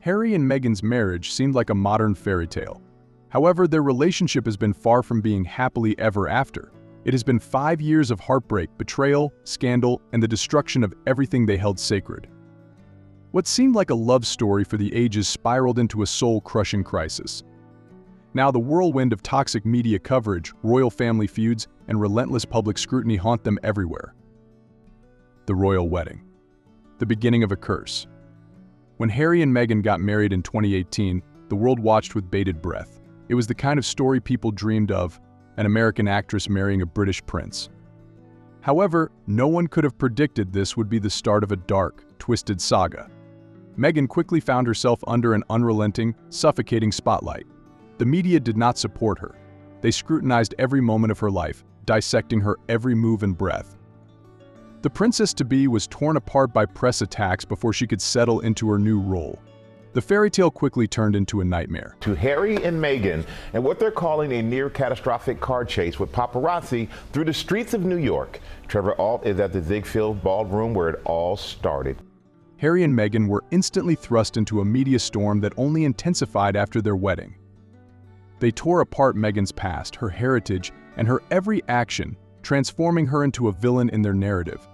Harry and Meghan's marriage seemed like a modern fairy tale. However, their relationship has been far from being happily ever after. It has been 5 years of heartbreak, betrayal, scandal, and the destruction of everything they held sacred. What seemed like a love story for the ages spiraled into a soul-crushing crisis. Now the whirlwind of toxic media coverage, royal family feuds, and relentless public scrutiny haunt them everywhere. The royal wedding. The beginning of a curse. When Harry and Meghan got married in 2018, the world watched with bated breath. It was the kind of story people dreamed of, an American actress marrying a British prince. However, no one could have predicted this would be the start of a dark, twisted saga. Meghan quickly found herself under an unrelenting, suffocating spotlight. The media did not support her. They scrutinized every moment of her life, dissecting her every move and breath. The princess-to-be was torn apart by press attacks before she could settle into her new role. The fairy tale quickly turned into a nightmare. To Harry and Meghan and what they're calling a near-catastrophic car chase with paparazzi through the streets of New York. Trevor Ault is at the Ziegfeld Ballroom where it all started. Harry and Meghan were instantly thrust into a media storm that only intensified after their wedding. They tore apart Meghan's past, her heritage, and her every action, transforming her into a villain in their narrative.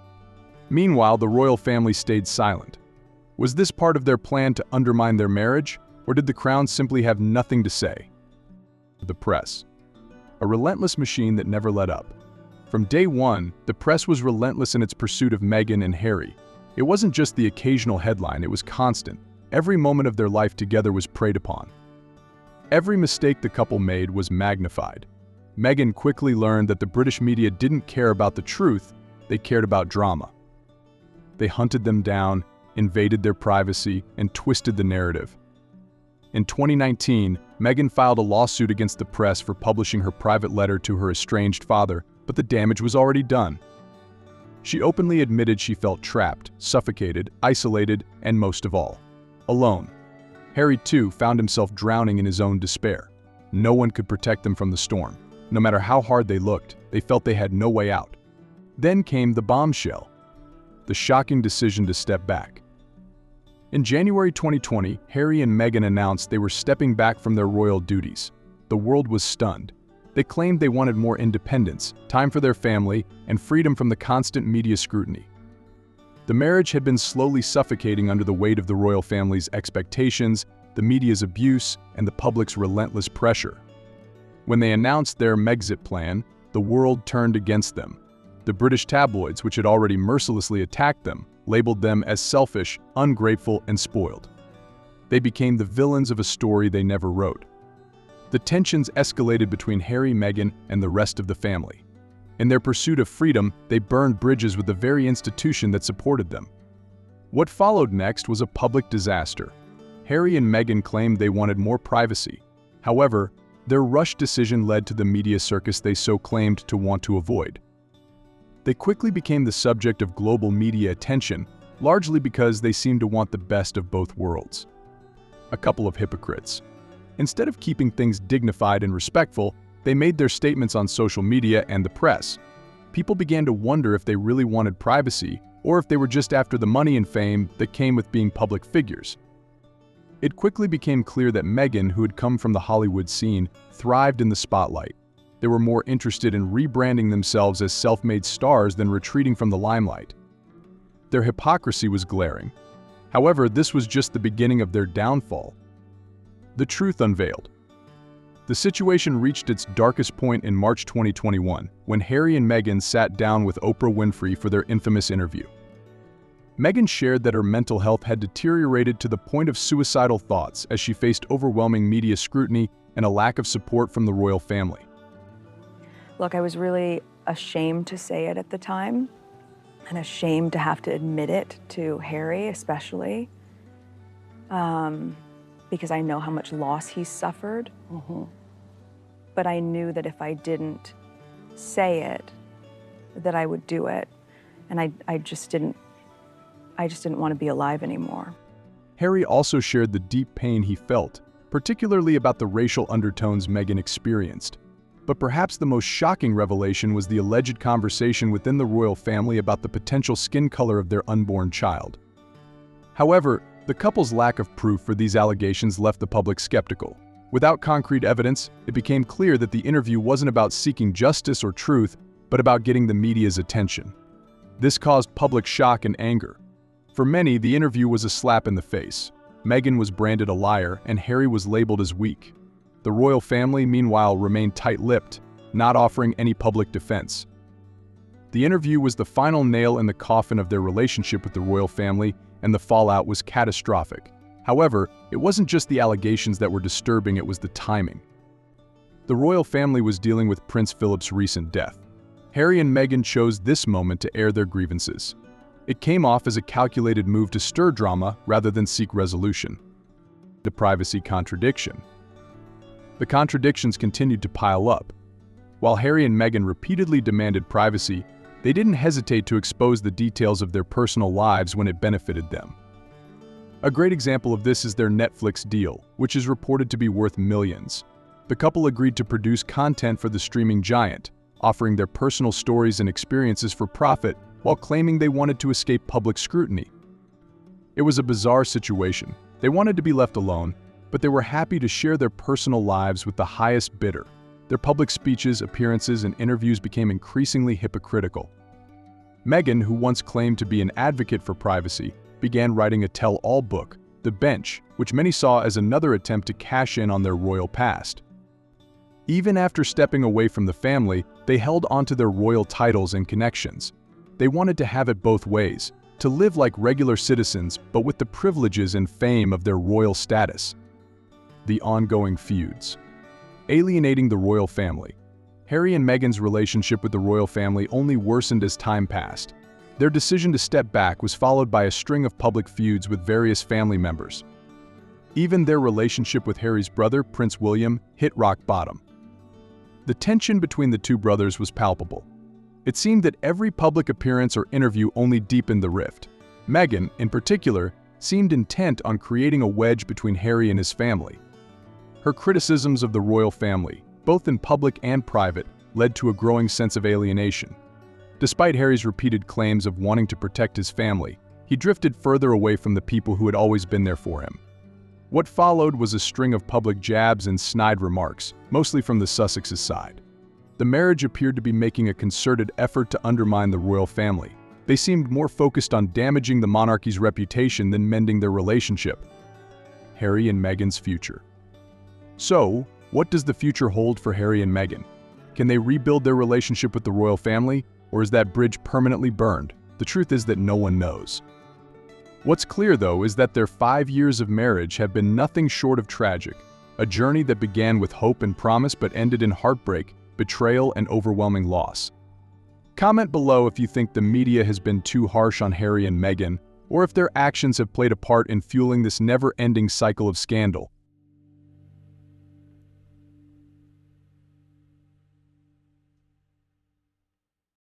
Meanwhile, the royal family stayed silent. Was this part of their plan to undermine their marriage, or did the crown simply have nothing to say? The press. A relentless machine that never let up. From day one, the press was relentless in its pursuit of Meghan and Harry. It wasn't just the occasional headline, it was constant. Every moment of their life together was preyed upon. Every mistake the couple made was magnified. Meghan quickly learned that the British media didn't care about the truth, they cared about drama. They hunted them down, invaded their privacy, and twisted the narrative. In 2019, Meghan filed a lawsuit against the press for publishing her private letter to her estranged father, but the damage was already done. She openly admitted she felt trapped, suffocated, isolated, and most of all, alone. Harry, too, found himself drowning in his own despair. No one could protect them from the storm. No matter how hard they looked, they felt they had no way out. Then came the bombshell, the shocking decision to step back. In January 2020, Harry and Meghan announced they were stepping back from their royal duties. The world was stunned. They claimed they wanted more independence, time for their family, and freedom from the constant media scrutiny. The marriage had been slowly suffocating under the weight of the royal family's expectations, the media's abuse, and the public's relentless pressure. When they announced their Megxit plan, the world turned against them. The British tabloids, which had already mercilessly attacked them, labeled them as selfish, ungrateful, and spoiled. They became the villains of a story they never wrote. The tensions escalated between Harry, Meghan, and the rest of the family. In their pursuit of freedom, they burned bridges with the very institution that supported them. What followed next was a public disaster. Harry and Meghan claimed they wanted more privacy. However, their rushed decision led to the media circus they so claimed to want to avoid. They quickly became the subject of global media attention, largely because they seemed to want the best of both worlds. A couple of hypocrites. Instead of keeping things dignified and respectful, they made their statements on social media and the press. People began to wonder if they really wanted privacy, or if they were just after the money and fame that came with being public figures. It quickly became clear that Meghan, who had come from the Hollywood scene, thrived in the spotlight. They were more interested in rebranding themselves as self-made stars than retreating from the limelight. Their hypocrisy was glaring. However, this was just the beginning of their downfall. The truth unveiled. The situation reached its darkest point in March 2021, when Harry and Meghan sat down with Oprah Winfrey for their infamous interview. Meghan shared that her mental health had deteriorated to the point of suicidal thoughts as she faced overwhelming media scrutiny and a lack of support from the royal family. Look, I was really ashamed to say it at the time, and ashamed to have to admit it to Harry especially, because I know how much loss he's suffered. But I knew that if I didn't say it, that I would do it, and I just didn't want to be alive anymore. Harry also shared the deep pain he felt, particularly about the racial undertones Meghan experienced. But perhaps the most shocking revelation was the alleged conversation within the royal family about the potential skin color of their unborn child. However, The couple's lack of proof for these allegations left the public skeptical. Without concrete evidence, it became clear that the interview wasn't about seeking justice or truth, but about getting the media's attention. This caused public shock and anger. For many, the interview was a slap in the face. Meghan was branded a liar, and Harry was labeled as weak. The royal family, meanwhile, remained tight-lipped, not offering any public defense. The interview was the final nail in the coffin of their relationship with the royal family, and the fallout was catastrophic. However, it wasn't just the allegations that were disturbing, it was the timing. The royal family was dealing with Prince Philip's recent death. Harry and Meghan chose this moment to air their grievances. It came off as a calculated move to stir drama rather than seek resolution. The privacy contradiction. The contradictions continued to pile up. While Harry and Meghan repeatedly demanded privacy, they didn't hesitate to expose the details of their personal lives when it benefited them. A great example of this is their Netflix deal, which is reported to be worth millions. The couple agreed to produce content for the streaming giant, offering their personal stories and experiences for profit while claiming they wanted to escape public scrutiny. It was a bizarre situation. They wanted to be left alone, but they were happy to share their personal lives with the highest bidder. Their public speeches, appearances, and interviews became increasingly hypocritical. Meghan, who once claimed to be an advocate for privacy, began writing a tell-all book, The Bench, which many saw as another attempt to cash in on their royal past. Even after stepping away from the family, they held onto their royal titles and connections. They wanted to have it both ways, to live like regular citizens but with the privileges and fame of their royal status. The ongoing feuds. Alienating the royal family. Harry and Meghan's relationship with the royal family only worsened as time passed. Their decision to step back was followed by a string of public feuds with various family members. Even their relationship with Harry's brother, Prince William, hit rock bottom. The tension between the two brothers was palpable. It seemed that every public appearance or interview only deepened the rift. Meghan, in particular, seemed intent on creating a wedge between Harry and his family. Her criticisms of the royal family, both in public and private, led to a growing sense of alienation. Despite Harry's repeated claims of wanting to protect his family, he drifted further away from the people who had always been there for him. What followed was a string of public jabs and snide remarks, mostly from the Sussex's side. The marriage appeared to be making a concerted effort to undermine the royal family. They seemed more focused on damaging the monarchy's reputation than mending their relationship. Harry and Meghan's future. So, what does the future hold for Harry and Meghan? Can they rebuild their relationship with the royal family, or is that bridge permanently burned? The truth is that no one knows. What's clear, though, is that their 5 years of marriage have been nothing short of tragic, a journey that began with hope and promise but ended in heartbreak, betrayal, and overwhelming loss. Comment below if you think the media has been too harsh on Harry and Meghan, or if their actions have played a part in fueling this never-ending cycle of scandal.